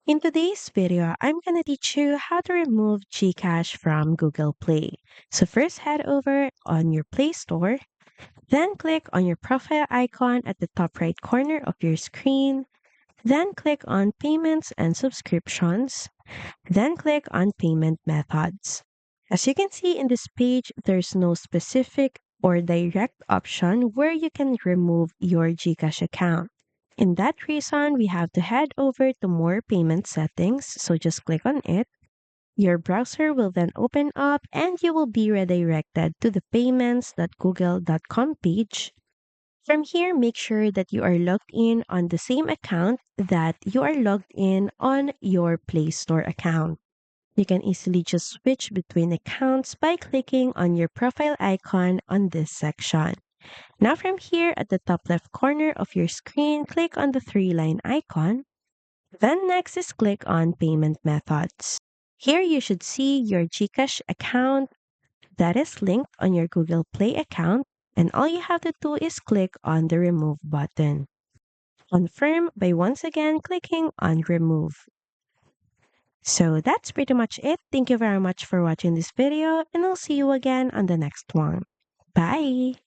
In today's video, I'm going to teach you how to remove GCash from Google Play. So first head over on your Play Store, then click on your profile icon at the top right corner of your screen, then click on Payments and Subscriptions, then click on Payment Methods. As you can see in this page, there's no specific or direct option where you can remove your GCash account. In that reason, we have to head over to More Payment Settings, so just click on it. Your browser will then open up and you will be redirected to the payments.google.com page. From here, make sure that you are logged in on the same account that you are logged in on your Play Store account. You can easily just switch between accounts by clicking on your profile icon on this section. Now from here at the top left corner of your screen, click on the three-line icon. Then next is click on Payment Methods. Here you should see your GCash account that is linked on your Google Play account, and all you have to do is click on the Remove button. Confirm by once again clicking on Remove. So that's pretty much it. Thank you very much for watching this video, and I'll see you again on the next one. Bye!